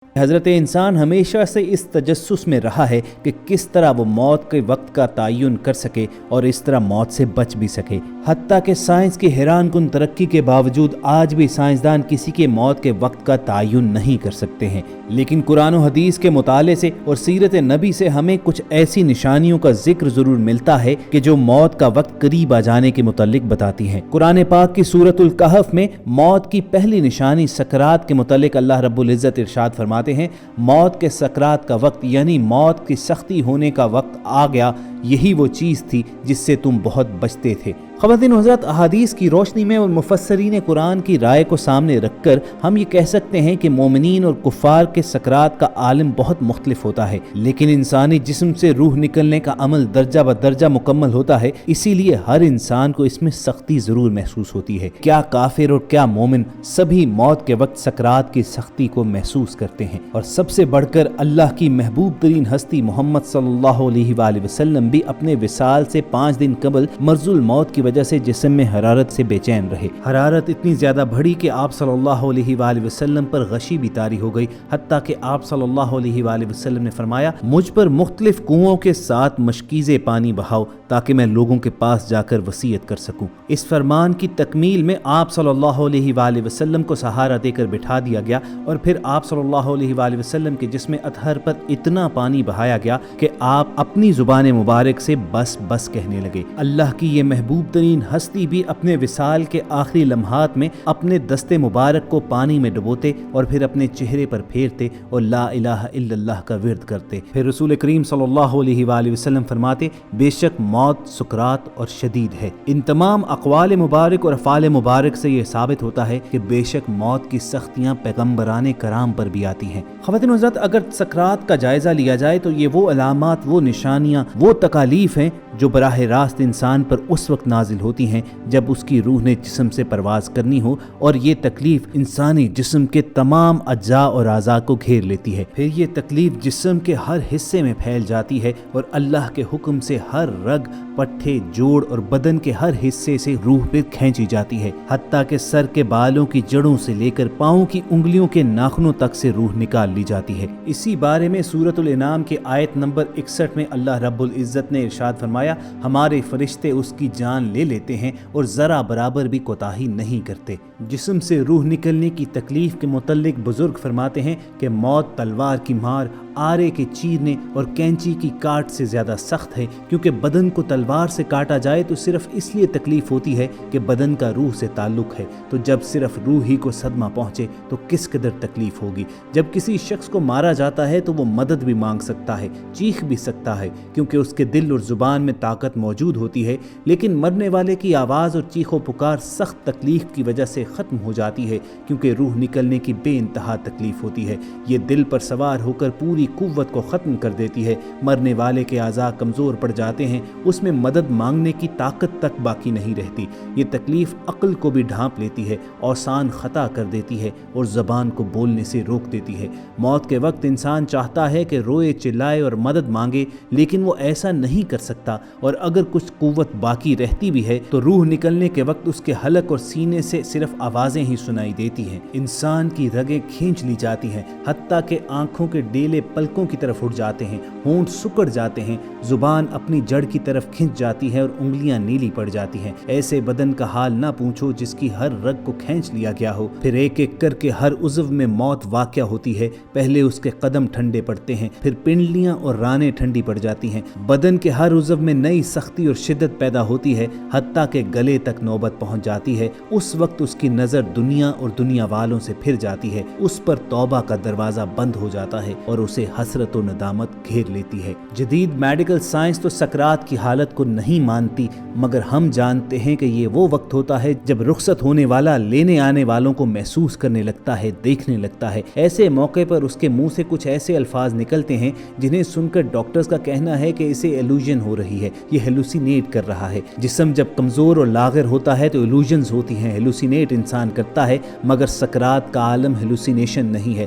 حضرت انسان ہمیشہ سے اس تجسس میں رہا ہے کہ کس طرح وہ موت کے وقت کا تعین کر سکے اور اس طرح موت سے بچ بھی سکے۔ حتیٰ کہ سائنس کی حیران کن ترقی کے باوجود آج بھی سائنسدان کسی کے موت کے وقت کا تعین نہیں کر سکتے ہیں، لیکن قرآن و حدیث کے مطالعے سے اور سیرت نبی سے ہمیں کچھ ایسی نشانیوں کا ذکر ضرور ملتا ہے کہ جو موت کا وقت قریب آ جانے کے متعلق بتاتی ہیں۔ قرآن پاک کی سورۃ الکہف میں موت کی پہلی نشانی سکرات کے متعلق اللہ رب العزت ارشاد فرماتے ہیں، موت کے سکرات کا وقت یعنی موت کی سختی ہونے کا وقت آ گیا، یہی وہ چیز تھی جس سے تم بہت بچتے تھے۔ خواتین و حضرات، احادیث کی روشنی میں اور مفسرین قرآن کی رائے کو سامنے رکھ کر ہم یہ کہہ سکتے ہیں کہ مومنین اور کفار کے سکرات کا عالم بہت مختلف ہوتا ہے، لیکن انسانی جسم سے روح نکلنے کا عمل درجہ بدرجہ مکمل ہوتا ہے، اسی لیے ہر انسان کو اس میں سختی ضرور محسوس ہوتی ہے۔ کیا کافر اور کیا مومن، سبھی موت کے وقت سکرات کی سختی کو محسوس کرتے ہیں، اور سب سے بڑھ کر اللہ کی محبوب ترین ہستی محمد صلی اللہ علیہ وآلہ وسلم بھی اپنے وصال سے 5 دن قبل مرض الموت کی وجہ سے جسم میں حرارت سے بے چین رہے۔ حرارت اتنی زیادہ بڑھی کہ آپ صلی اللہ علیہ وآلہ وسلم پر غشی بھی طاری ہو گئی، حتیٰ کہ آپ صلی اللہ علیہ وآلہ وسلم نے فرمایا، مجھ پر مختلف کنوؤں کے ساتھ مشکیزے پانی بہاؤ تاکہ میں لوگوں کے پاس جا کر وصیت کر سکوں۔ اس فرمان کی تکمیل میں آپ صلی اللہ علیہ وآلہ وسلم کو سہارا دے کر بٹھا دیا گیا، اور پھر آپ صلی اللہ علیہ وآلہ وسلم کے جسم اطہر پر اتنا پانی بہایا گیا کہ آپ اپنی زبان مبارک سے بس بس کہنے لگے۔ اللہ کی یہ محبوب ترین ہستی بھی اپنے وصال کے آخری لمحات میں اپنے دست مبارک کو پانی میں ڈبوتے اور پھر اپنے چہرے پر پھیرتے اور لا الہ الا اللہ کا ورد کرتے۔ پھر رسول کریم صلی اللہ علیہ وآلہ وسلم فرماتے، بے شک موت سکرات اور شدید ہے۔ ان تمام اقوال مبارک اور افعال مبارک سے یہ ثابت ہوتا ہے کہ بے شک موت کی سختیاں پیغمبران کرام پر بھی آتی ہیں۔ خواتین و حضرات، اگر سکرات کا جائزہ لیا جائے تو یہ وہ علامات، وہ نشانیاں، وہ تکالیف ہیں جو براہ راست انسان پر اس وقت نازل ہوتی ہیں جب اس کی روح نے جسم سے پرواز کرنی ہو، اور یہ تکلیف انسانی جسم کے تمام اجزاء اور اعضاء کو گھیر لیتی ہے۔ پھر یہ تکلیف جسم کے ہر حصے میں پھیل جاتی ہے اور اللہ کے حکم سے ہر رگ، پٹھے، جوڑ اور بدن کے ہر حصے سے روح پہ کھینچی جاتی ہے، حتیٰ کہ سر کے بالوں کی جڑوں سے لے کر پاؤں کی انگلیوں کے ناخنوں تک سے روح نکال لی جاتی ہے۔ اسی بارے میں سورۃ الانعام کے آیت نمبر 61 میں اللہ رب العزت نے ارشاد فرمایا، ہمارے فرشتے اس کی جان لے لیتے ہیں اور ذرا برابر بھی کوتاہی نہیں کرتے۔ جسم سے روح نکلنے کی تکلیف کے متعلق بزرگ فرماتے ہیں کہ موت تلوار کی مار، آرے کے چیرنے اور کینچی کی کاٹ سے زیادہ سخت ہے، کیونکہ بدن کو تلوار سے کاٹا جائے تو صرف اس لیے تکلیف ہوتی ہے کہ بدن کا روح سے تعلق ہے، تو جب صرف روح ہی کو صدمہ پہنچے تو کس قدر تکلیف ہوگی۔ جب کسی شخص کو مارا جاتا ہے تو وہ مدد بھی مانگ سکتا ہے، چیخ بھی سکتا ہے، کیونکہ اس کے دل اور زبان میں طاقت موجود ہوتی ہے، لیکن مرنے والے کی آواز اور چیخ و پکار سخت تکلیف کی وجہ سے ختم ہو جاتی ہے، کیونکہ روح نکلنے کی بے انتہا تکلیف ہوتی ہے۔ یہ دل پر سوار ہو کر پوری قوت کو ختم کر دیتی ہے۔ مرنے والے کے اعضاء کمزور پڑ جاتے ہیں، اس میں مدد مانگنے کی طاقت تک باقی نہیں رہتی۔ یہ تکلیف عقل کو بھی ڈھانپ لیتی ہے، اوسان خطا کر دیتی ہے اور زبان کو بولنے سے روک دیتی ہے۔ موت کے وقت انسان چاہتا ہے کہ روئے، چلائے اور مدد مانگے، لیکن وہ ایسا نہیں کر سکتا، اور اگر کچھ قوت باقی رہتی بھی ہے تو روح نکلنے کے وقت اس کے حلق اور سینے سے صرف آوازیں ہی سنائی دیتی ہیں۔ انسان کی رگیں کھینچ لی جاتی ہیں، حتیٰ کہ آنکھوں کے ڈیلے پلکوں کی طرف اٹھ جاتے ہیں، ہونٹ سکڑ جاتے ہیں، زبان اپنی جڑ کی طرف کھنچ جاتی ہے اور انگلیاں نیلی پڑ جاتی ہیں۔ ایسے بدن کا حال نہ پوچھو جس کی ہر رگ کو کھینچ لیا گیا ہو۔ پھر ایک ایک کر کے ہر عضو میں موت واقع ہوتی ہے۔ پہلے اس کے قدم ٹھنڈے پڑتے ہیں، پھر پنڈلیاں اور رانیں ٹھنڈی پڑ جاتی ہیں۔ بدن کے ہر عضو میں نئی سختی اور شدت پیدا ہوتی ہے، حتیٰ کہ گلے تک نوبت پہنچ جاتی ہے۔ اس وقت اس کی نظر دنیا اور دنیا والوں سے پھر جاتی ہے، اس پر توبہ کا دروازہ بند ہو جاتا ہے اور اسے حسرت و ندامت گھیر لیتی ہے۔ جدید میڈیکل سائنس تو سکرات کی حالت کو نہیں مانتی، مگر ہم جانتے ہیں کہ یہ وہ وقت ہوتا ہے جب رخصت ہونے والا لینے آنے والوں کو محسوس کرنے لگتا ہے، دیکھنے لگتا ہے۔ ایسے موقع پر اس کے منہ سے کچھ ایسے الفاظ نکلتے ہیں جنہیں سن کر ڈاکٹرز کا کہنا ہے کہ اسے ایلوژن ہو رہی ہے، یہ ہیلوسینیٹ کر رہا ہے۔ جسم جب کمزور اور لاغر ہوتا ہے تو ایلوژنز ہوتی ہیں، ہیلوسینیٹ انسان کرتا ہے، مگر سکرات کا عالم ہیلوسینیشن نہیں ہے۔